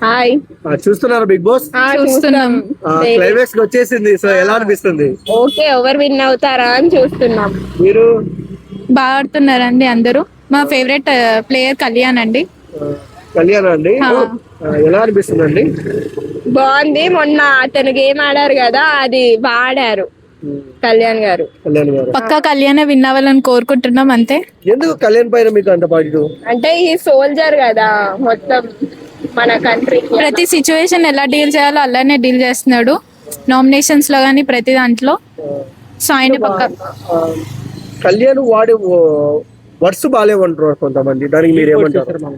Hi. చూస్తున్నారు big boss? చూస్తున్నాం. Climax వచ్చేసింది. సో ఎలా అనిపిస్తుంది? ఓకే, ఎవరు విన్ అవుతారా అని చూస్తున్నాం. మీరు బాగా ఆడుతున్నారండి అందరూ. మా ఫేవరెట్ ప్లేయర్ కళ్యాణ్ అండి. కళ్యాణ్ అండి. ఎలా అనిపిస్తుంది అండి? బాగుంది. మొన్న అతను గేమ్ ఆడారు కదా, అది బాగా ఆడారు కళ్యాణ్ గారు. పక్కా కళ్యాణ్ విన్ అవ్వాలని కోరుకుంటున్నాం అంతే. ఎందుకు కళ్యాణ్ పైన మీకు అంత పాజిటివ్? అంటే ఈ సోల్జర్ కదా, మొత్తం మన కంట్రీ ప్రతి సిచ్యువేషన్ ఎలా డీల్ చేయాలో అలానే డీల్ చేస్తున్నాడు. నామినేషన్స్ లో గానీ ప్రతి దాంట్లో. సో ఆయన పక్క కళ్యాణ్ వాడి వర్డ్స్ బాగాలేమంటారు కొంతమంది, దానికి మీరు ఏమంటారు?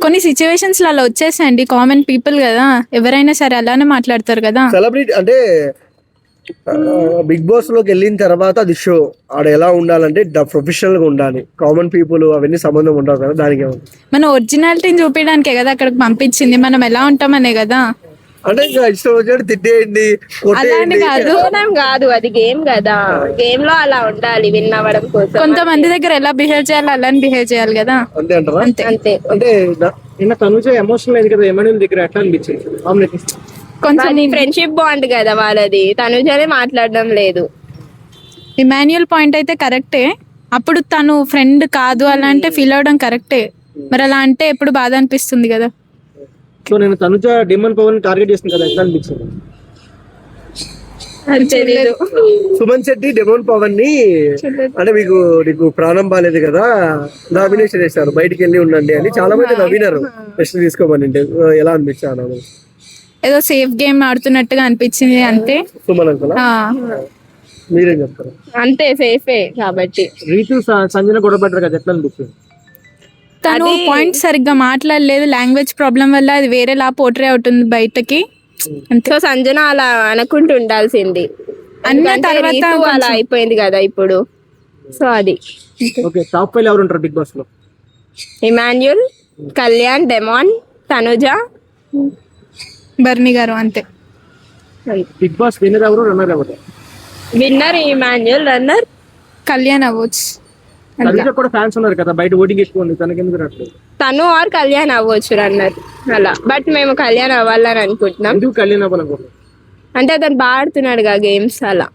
కొన్ని సిచ్యువేషన్స్ లో అలా వచ్చేసాయండి. కామన్ పీపుల్ కదా, ఎవరైనా సరే అలానే మాట్లాడతారు కదా. సెలబ్రిటీ అంటే బిగ్ బాస్ లోకి వెళ్ళిన తర్వాత అది షో ఆడ ఎలా ఉండాలంటే ప్రొఫెషనల్ గా ఉండాలి. కామన్ పీపుల్ అవన్నీ సంబంధం ఉండవు కదా, దానికి మన ఒరిజినాలిటీని చూపించడానికే కదా అక్కడికి పంపించింది. మనం ఎలా ఉంటామనే కదా. అంటే ఇష్టం వచ్చినట్టు తిట్టేయండి, అలానే కాదు, అది గేమ్ కదా. గేమ్ లో అలా ఉండాలి విన్ అవ్వడం కోసం. కొంతమంది దగ్గర ఎలా బిహేవ్ చేయాలి అలానే బిహేవ్ చేయాలి కదా. అంతే అంటారా? అంతే. అంటే నిన్న తనుజ ఎమోషనల్ అయింది కదా, ఏమైనా దగ్గర ఎట్లా అనిపించింది? కొంచెం ఫ్రెండ్షిప్ బాండ్ కదా వాళ్ళది. తనుజనే మాట్లాడడం లేదు. ఇమాన్యుయల్ పాయింట్ అయితే కరెక్టే. అప్పుడు తను ఫ్రెండ్ కాదు అలా అంటే ఫీల్ అవడం కరెక్టే. మరి అలా అంటే ఎప్పుడు బాధ అనిపిస్తుంది కదా. సో నేను తనుజ డిమన్ పవన్ టార్గెట్ చేసింది కదా, ఎట్లా అనిపించింది? సుమన్ శెట్టి డెమోన్ పవన్ ని అంటే నీకు ప్రాణం బాలేదు కదా, నామినేషన్ చేశారు, బయటికి వెళ్ళి ఉండండి అని చాలా మంది నవ్వినారు. రెస్ట్ తీసుకోమని. ఎలా అనిపించాను? ఏదో సేఫ్ గేమ్ ఆడుతున్నట్టుగా అనిపించింది అంతే. సుమన్ అంకుల్ మీరేం చెప్తారు? అంతే, సేఫే కాబట్టి. రీతు సంజన గొడవ పడ్డారు కదా, ఎట్లా అనిపిస్తుంది? తను పాయింట్ సరిగ్గా మాట్లాడలేదు. లాంగ్వేజ్ ప్రాబ్లం వల్ల అది వేరేలా పోర్ట్రే అవుతుంది బయటకి. సో సంజన అలా అనుకుంటూ ఉండాల్సింది. అన్న తర్వాత అలా అయిపోయింది కదా ఇప్పుడు. సో అది ఓకే. టాప్ 5 ఎవరు ఉంటారు బిగ్ బాస్ లో? ఇమాన్యుల్, కళ్యాణ్, డెమాన్, తనుజ, బర్నీ గారు అంతే. బిగ్ బాస్ విన్నర్ ఎవరు, రన్నర్ ఎవరు? విన్నర్ ఇమాన్యుల్, రన్నర్ కళ్యాణ్ అవ్వచ్చు. తనుజ కూడా ఫ్యాన్స్ ఉన్నారు కదా, బయట ఓటింగ్ ఎక్కువ ఉంది, తనకి ఎందుకు రావట్లేదు? తను ఆర్ కళ్యాణ్ అవ్వచ్చు రన్నర్ అలా. బట్ మేము కళ్యాణ్ అవ్వాలని అనుకుంటున్నాం. ఎందుకు కళ్యాణ్ అవ్వాలనుకుంటున్నాం అంటే అతను బాగా ఆడుతున్నాడు గేమ్స్ అలా.